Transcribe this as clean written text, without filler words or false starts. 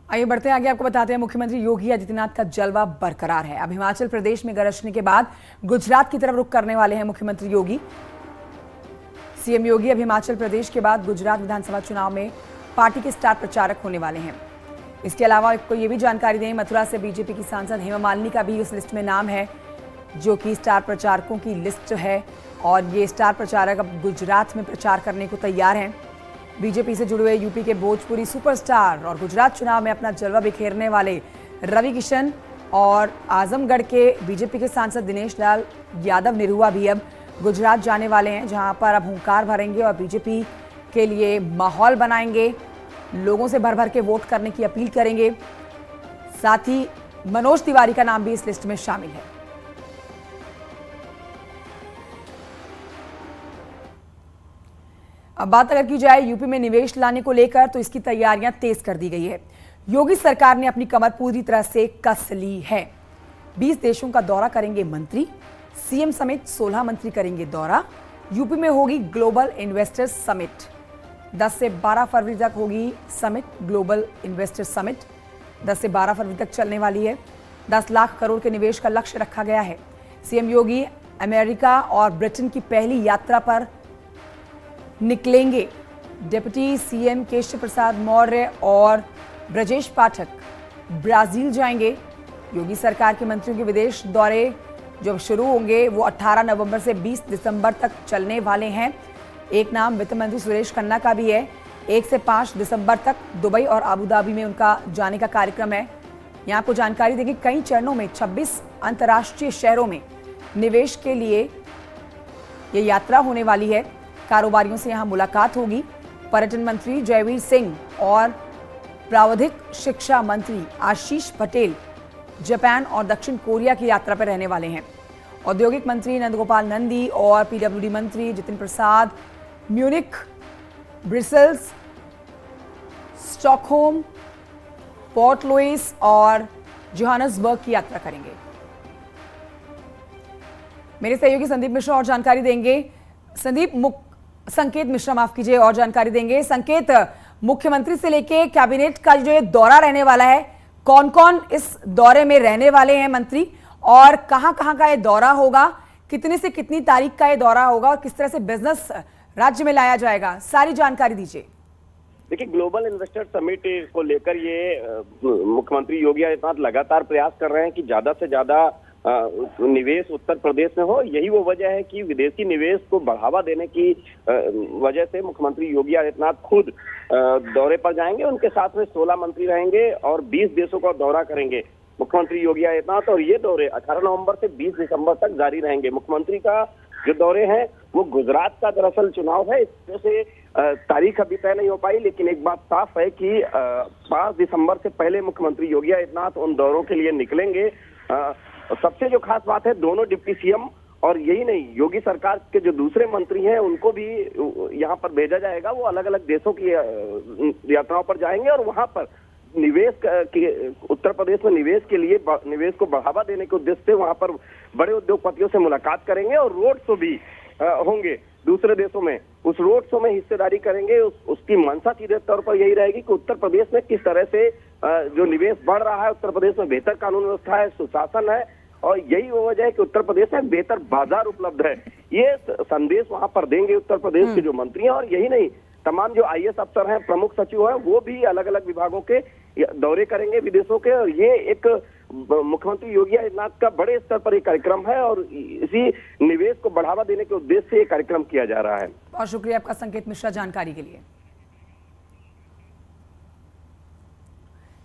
आइए बढ़ते हैं आगे। आपको बताते हैं मुख्यमंत्री योगी आदित्यनाथ का जलवा बरकरार है। अब हिमाचल प्रदेश में गरजने के बाद गुजरात की तरफ रुख करने वाले हैं मुख्यमंत्री योगी। सीएम योगी अब हिमाचल प्रदेश के बाद गुजरात विधानसभा चुनाव में पार्टी के स्टार प्रचारक होने वाले हैं। इसके अलावा आपको ये भी जानकारी दें, मथुरा से बीजेपी की सांसद हेमा मालिनी का भी उस लिस्ट में नाम है जो कि स्टार प्रचारकों की लिस्ट है, और ये स्टार प्रचारक अब गुजरात में प्रचार करने को तैयार हैं। बीजेपी से जुड़े हुए यूपी के भोजपुरी सुपरस्टार और गुजरात चुनाव में अपना जलवा बिखेरने वाले रवि किशन और आजमगढ़ के बीजेपी के सांसद दिनेश लाल यादव निरुआ भी अब गुजरात जाने वाले हैं, जहां पर अब हुंकार भरेंगे और बीजेपी के लिए माहौल बनाएंगे, लोगों से भर भर के वोट करने की अपील करेंगे। साथ ही मनोज तिवारी का नाम भी इस लिस्ट में शामिल है। अब बात अगर की जाए यूपी में निवेश लाने को लेकर, तो इसकी तैयारियां तेज कर दी गई है। योगी सरकार ने अपनी कमर पूरी तरह से कस ली है। 20 देशों का दौरा करेंगे मंत्री, सीएम समेत 16 मंत्री करेंगे दौरा। यूपी में होगी ग्लोबल इन्वेस्टर्स समिट। 10 से 12 फरवरी तक होगी समिट, ग्लोबल इन्वेस्टर्स समिट 10 से 12 फरवरी तक चलने वाली है। 10 लाख करोड़ के निवेश का लक्ष्य रखा गया है। सीएम योगी अमेरिका और ब्रिटेन की पहली यात्रा पर निकलेंगे। डिप्टी सीएम केशव प्रसाद मौर्य और ब्रजेश पाठक ब्राजील जाएंगे। योगी सरकार के मंत्रियों के विदेश दौरे जो शुरू होंगे वो 18 नवंबर से 20 दिसंबर तक चलने वाले हैं। एक नाम वित्त मंत्री सुरेश खन्ना का भी है। 1 से 5 दिसंबर तक दुबई और आबू धाबी में उनका जाने का कार्यक्रम है। यहाँ आपको जानकारी देंगे, कई चरणों में 26 अंतर्राष्ट्रीय शहरों में निवेश के लिए ये यात्रा होने वाली है। कारोबारियों से यहाँ मुलाकात होगी। पर्यटन मंत्री जयवीर सिंह और प्रावधिक शिक्षा मंत्री आशीष पटेल जापान और दक्षिण कोरिया की यात्रा पर रहने वाले हैं। औद्योगिक मंत्री नंदगोपाल नंदी और पीडब्ल्यूडी मंत्री Jitin Prasad Munich, bristles, Stockholm, port Louis और जोहान्सबर्ग की यात्रा करेंगे। मेरे सहयोगी संदीप मिश्रा और जानकारी देंगे। संकेत मिश्रा माफ कीजिए, और जानकारी देंगे। संकेत, मुख्यमंत्री से लेके कैबिनेट का जो ये दौरा रहने वाला है, कौन कौन इस दौरे में रहने वाले हैं मंत्री, और कहां कहां का ये दौरा होगा, कितने से कितनी तारीख का ये दौरा होगा, और किस तरह से बिजनेस राज्य में लाया जाएगा, सारी जानकारी दीजिए। देखिए, ग्लोबल इन्वेस्टर समिट को लेकर ये मुख्यमंत्री योगी आदित्यनाथ लगातार प्रयास कर रहे हैं कि ज्यादा से ज्यादा निवेश उत्तर प्रदेश में हो। यही वो वजह है कि विदेशी निवेश को बढ़ावा देने की वजह से मुख्यमंत्री योगी आदित्यनाथ खुद दौरे पर जाएंगे। उनके साथ में 16 मंत्री रहेंगे और 20 देशों का दौरा करेंगे मुख्यमंत्री योगी आदित्यनाथ। और ये दौरे 18 नवंबर से 20 दिसंबर तक जारी रहेंगे। मुख्यमंत्री का जो दौरे हैं वो गुजरात का दरअसल चुनाव है, इस वजह से तारीख अभी तय नहीं हो पाई। लेकिन एक बात साफ है कि 5 दिसंबर से पहले मुख्यमंत्री योगी आदित्यनाथ उन दौरों के लिए निकलेंगे। सबसे जो खास बात है, दोनों डिप्टी सीएम और यही नहीं, योगी सरकार के जो दूसरे मंत्री हैं उनको भी यहाँ पर भेजा जाएगा। वो अलग अलग देशों की यात्राओं पर जाएंगे और वहां पर निवेश के उत्तर प्रदेश में निवेश के लिए निवेश को बढ़ावा देने के उद्देश्य से वहां पर बड़े उद्योगपतियों से मुलाकात करेंगे और रोड शो भी होंगे दूसरे देशों में। उस रोड शो में हिस्सेदारी करेंगे। उसकी मंशा सीधे तौर पर यही रहेगी कि उत्तर प्रदेश में किस तरह से जो निवेश बढ़ रहा है, उत्तर प्रदेश में बेहतर कानून व्यवस्था है, सुशासन है, और यही वो वजह है कि उत्तर प्रदेश में बेहतर बाजार उपलब्ध है। ये संदेश वहां पर देंगे उत्तर प्रदेश के जो मंत्री हैं। और यही नहीं, तमाम जो आईएएस अफसर हैं, प्रमुख सचिव हैं, वो भी अलग अलग विभागों के दौरे करेंगे विदेशों के। और ये एक मुख्यमंत्री योगी आदित्यनाथ का बड़े स्तर पर एक कार्यक्रम है और इसी निवेश को बढ़ावा देने के उद्देश्य से ये कार्यक्रम किया जा रहा है। बहुत शुक्रिया आपका संकेत मिश्रा जानकारी के लिए।